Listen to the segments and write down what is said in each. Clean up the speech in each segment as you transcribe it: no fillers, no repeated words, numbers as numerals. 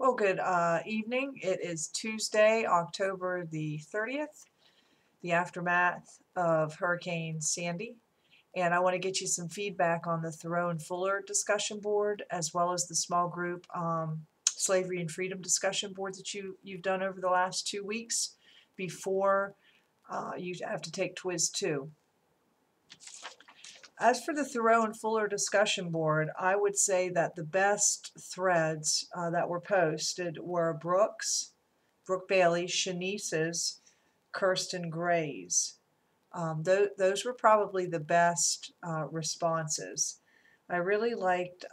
Well, good evening. It is Tuesday, October the 30th, the aftermath of Hurricane Sandy. And I want to get you some feedback on the Thoreau and Fuller discussion board, as well as the small group slavery and freedom discussion board that you've done over the last 2 weeks before you have to take TWIS 2. As for the Thoreau and Fuller discussion board, I would say that the best threads that were posted were Brooke Bailey, Shanice's, Kirsten Gray's. Those were probably the best responses. I really liked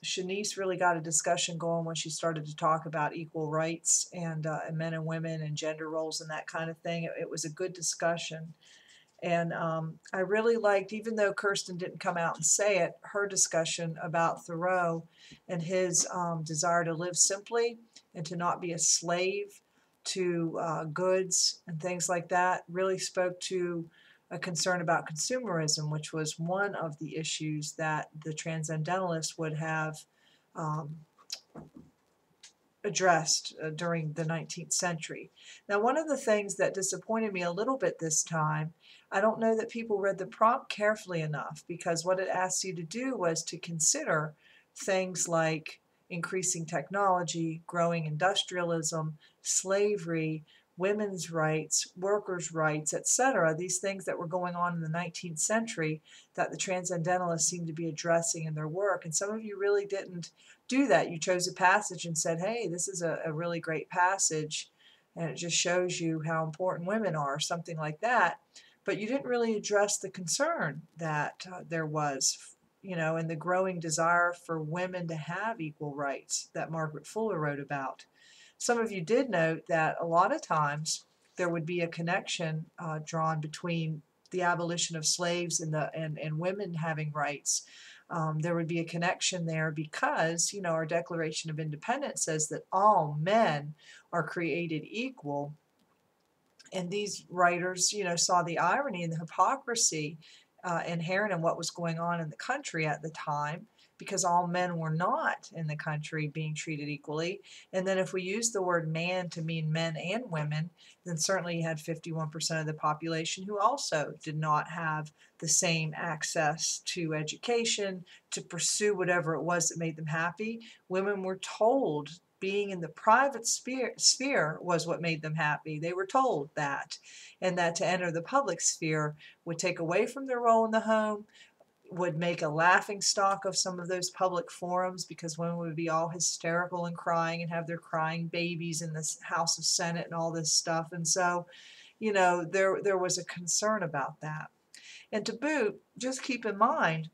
Shanice really got a discussion going when she started to talk about equal rights and men and women and gender roles and that kind of thing. It was a good discussion. And I really liked, even though Kirsten didn't come out and say it, her discussion about Thoreau and his desire to live simply and to not be a slave to goods and things like that really spoke to a concern about consumerism, which was one of the issues that the transcendentalists would have um, addressed during the 19th century. Now, one of the things that disappointed me a little bit this time, I don't know that people read the prompt carefully enough, because what it asked you to do was to consider things like increasing technology, growing industrialism, slavery, women's rights, workers' rights, etc. These things that were going on in the 19th century that the transcendentalists seemed to be addressing in their work. And some of you really didn't do that. You chose a passage and said, hey, this is a really great passage, and it just shows you how important women are, something like that. But you didn't really address the concern that there was, and the growing desire for women to have equal rights that Margaret Fuller wrote about. Some of you did note that a lot of times there would be a connection drawn between the abolition of slaves and women having rights. There would be a connection there because, our Declaration of Independence says that all men are created equal. And these writers, saw the irony and the hypocrisy inherent in what was going on in the country at the time, because all men were not in the country being treated equally. And then if we use the word man to mean men and women, then certainly you had 51% of the population who also did not have the same access to education, to pursue whatever it was that made them happy. Women were told being in the private sphere was what made them happy. They were told that, and that to enter the public sphere would take away from their role in the home, would make a laughing stock of some of those public forums, because women would be all hysterical and crying and have their crying babies in the House of Senate and all this stuff. And so, there was a concern about that. And to boot, just keep in mind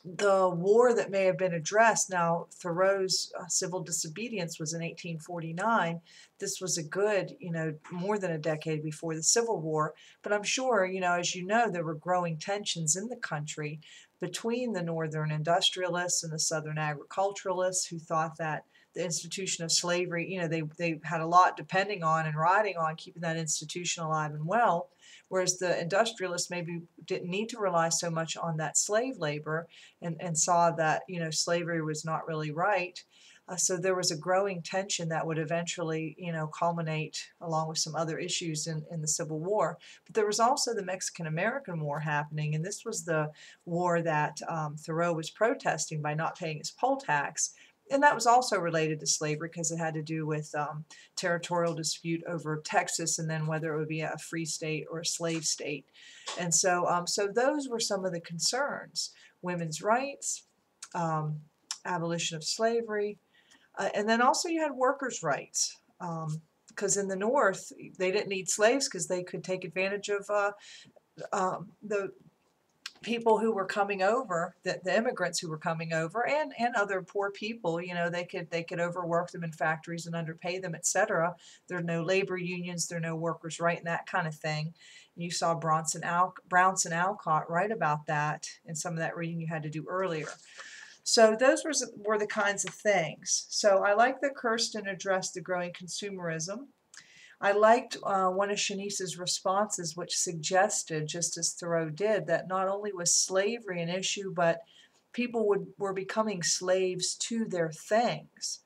the war that may have been addressed. Now, Thoreau's civil disobedience was in 1849. This was a good, more than a decade before the Civil War. But I'm sure, as you know, there were growing tensions in the country between the northern industrialists and the southern agriculturalists, who thought that the institution of slavery, they had a lot depending on and riding on keeping that institution alive and well, whereas the industrialists maybe didn't need to rely so much on that slave labor, and saw that, slavery was not really right. So there was a growing tension that would eventually, culminate along with some other issues in the Civil War. But there was also the Mexican-American War happening, and this was the war that Thoreau was protesting by not paying his poll tax. And that was also related to slavery, because it had to do with territorial dispute over Texas, and then whether it would be a free state or a slave state. And so, so those were some of the concerns: women's rights, abolition of slavery, and then also you had workers' rights. Because in the North, they didn't need slaves because they could take advantage of the people who were coming over, the immigrants who were coming over, and other poor people. They could overwork them in factories and underpay them, etc. There are no labor unions, there are no workers' right, and that kind of thing. You saw Brownson Alcott write about that in some of that reading you had to do earlier. So those were the kinds of things. So I like that Kirsten addressed the growing consumerism. I liked one of Shanice's responses, which suggested, just as Thoreau did, that not only was slavery an issue, but people were becoming slaves to their things.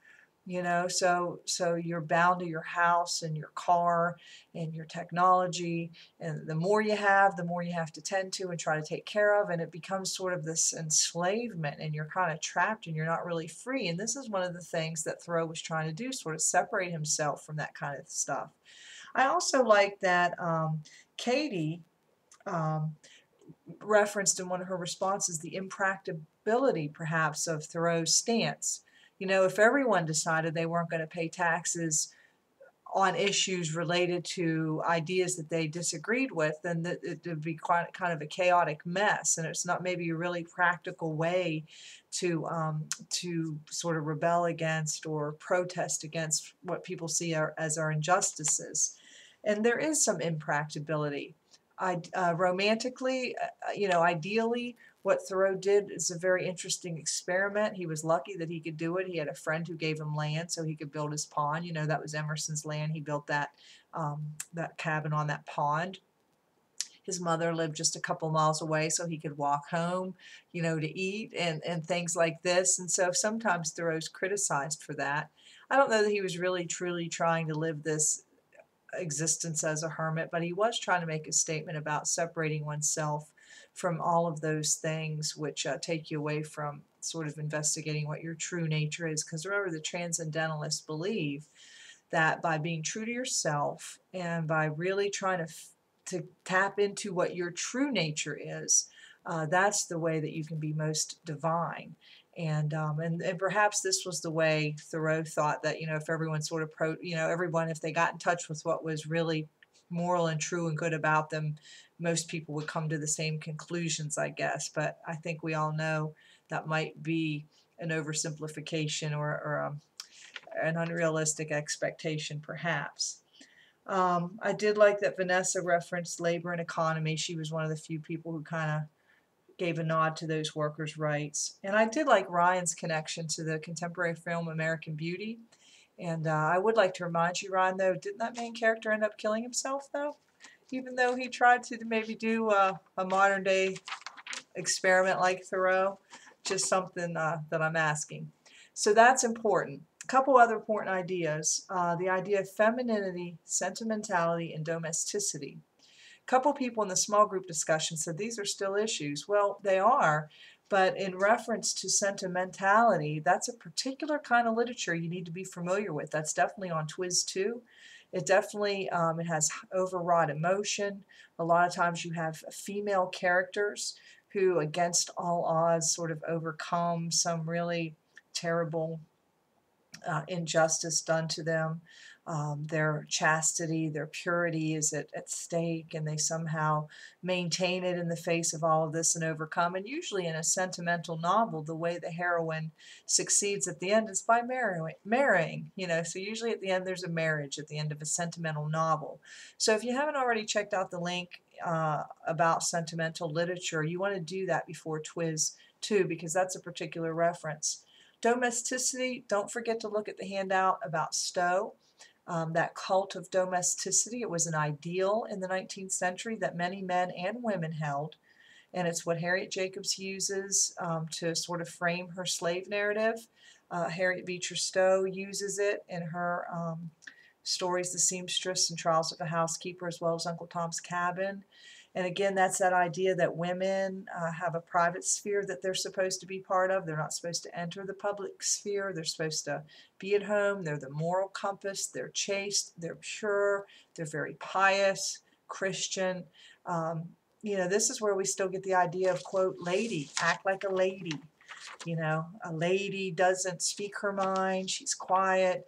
so you're bound to your house and your car and your technology, and the more you have, the more you have to tend to and try to take care of, and it becomes sort of this enslavement, and you're kind of trapped and you're not really free. And this is one of the things that Thoreau was trying to do, sort of separate himself from that kind of stuff. I also like that Katie um, referenced in one of her responses the impracticability, perhaps, of Thoreau's stance. If everyone decided they weren't going to pay taxes on issues related to ideas that they disagreed with, then it would be quite kind of a chaotic mess, and it's not maybe a really practical way to sort of rebel against or protest against what people see as our injustices. And there is some impracticability. Romantically, ideally, what Thoreau did is a very interesting experiment. He was lucky that he could do it. He had a friend who gave him land so he could build his pond. That was Emerson's land. He built that cabin on that pond. His mother lived just a couple miles away, so he could walk home, to eat and things like this. And so sometimes Thoreau's criticized for that. I don't know that he was really truly trying to live this existence as a hermit, but he was trying to make a statement about separating oneself from all of those things which take you away from sort of investigating what your true nature is. Because remember, the transcendentalists believe that by being true to yourself and by really trying to tap into what your true nature is, that's the way that you can be most divine. And perhaps this was the way Thoreau thought that, if everyone sort of everyone, if they got in touch with what was really moral and true and good about them, most people would come to the same conclusions, I guess. But I think we all know that might be an oversimplification or an unrealistic expectation, perhaps. I did like that Vanessa referenced labor and economy. She was one of the few people who kind of gave a nod to those workers' rights. And I did like Ryan's connection to the contemporary film American Beauty. And I would like to remind you, Ryan, though, didn't that main character end up killing himself, though? Even though he tried to maybe do a modern day experiment like Thoreau? Just something that I'm asking. So that's important. A couple other important ideas. The idea of femininity, sentimentality, and domesticity. A couple people in the small group discussion said these are still issues. Well, they are, but in reference to sentimentality, that's a particular kind of literature you need to be familiar with. That's definitely on Twiz 2. It definitely it has overwrought emotion. A lot of times you have female characters who, against all odds, sort of overcome some really terrible injustice done to them. Their chastity, their purity is at stake, and they somehow maintain it in the face of all of this and overcome. And usually in a sentimental novel, the way the heroine succeeds at the end is by marrying, so usually at the end there's a marriage at the end of a sentimental novel. So if you haven't already checked out the link about sentimental literature, you want to do that before Twiz 2, because that's a particular reference. Domesticity, don't forget to look at the handout about Stowe. That cult of domesticity, it was an ideal in the 19th century that many men and women held, and it's what Harriet Jacobs uses to sort of frame her slave narrative. Harriet Beecher Stowe uses it in her stories, The Seamstress and Trials of a Housekeeper, as well as Uncle Tom's Cabin. And again, that's that idea that women have a private sphere that they're supposed to be part of. They're not supposed to enter the public sphere. They're supposed to be at home. They're the moral compass. They're chaste. They're pure. They're very pious, Christian. This is where we still get the idea of, quote, lady, act like a lady. A lady doesn't speak her mind. She's quiet.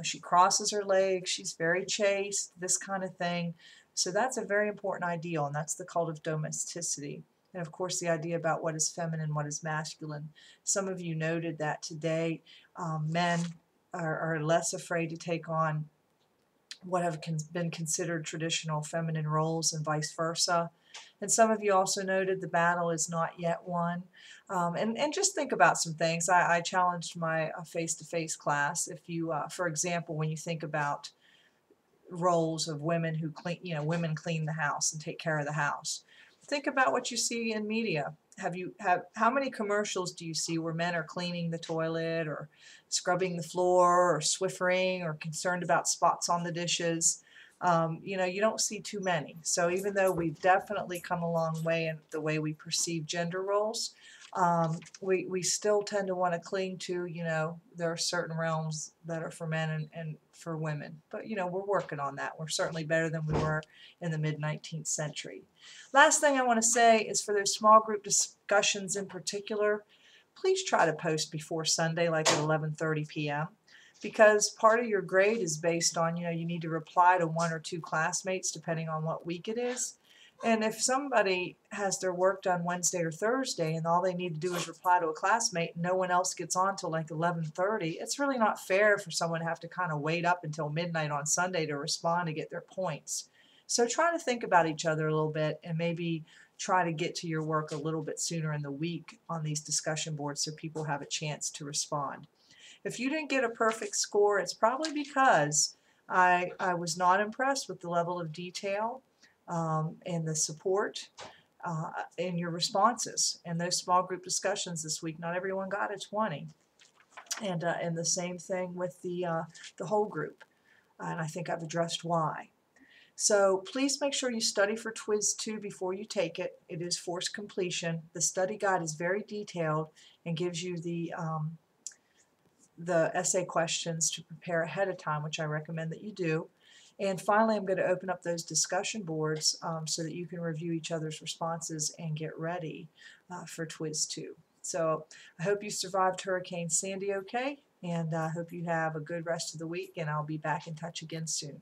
She crosses her legs. She's very chaste, this kind of thing. So that's a very important ideal, and that's the cult of domesticity. And of course, the idea about what is feminine, what is masculine. Some of you noted that today men are less afraid to take on what have been considered traditional feminine roles and vice versa. And some of you also noted the battle is not yet won. And just think about some things. I challenged my face-to-face class. If you, for example, when you think about roles of women who clean, women clean the house and take care of the house. Think about what you see in media. how many commercials do you see where men are cleaning the toilet or scrubbing the floor or Swiffering or concerned about spots on the dishes? You don't see too many. So even though we've definitely come a long way in the way we perceive gender roles, we still tend to want to cling to, there are certain realms that are for men and for women. But, we're working on that. We're certainly better than we were in the mid-19th century. Last thing I want to say is for those small group discussions in particular, please try to post before Sunday, like at 11:30 p.m. Because part of your grade is based on, you need to reply to one or two classmates depending on what week it is. And if somebody has their work done Wednesday or Thursday and all they need to do is reply to a classmate and no one else gets on till like 11:30, it's really not fair for someone to have to kind of wait up until midnight on Sunday to respond to get their points. So try to think about each other a little bit and maybe try to get to your work a little bit sooner in the week on these discussion boards so people have a chance to respond. If you didn't get a perfect score, it's probably because I was not impressed with the level of detail and the support in your responses. And those small group discussions this week, not everyone got a 20. And the same thing with the whole group. And I think I've addressed why. So please make sure you study for TWIS 2 before you take it. It is forced completion. The study guide is very detailed and gives you the essay questions to prepare ahead of time, which I recommend that you do. And finally, I'm going to open up those discussion boards so that you can review each other's responses and get ready for TWIS 2. So I hope you survived Hurricane Sandy okay, and I hope you have a good rest of the week, and I'll be back in touch again soon.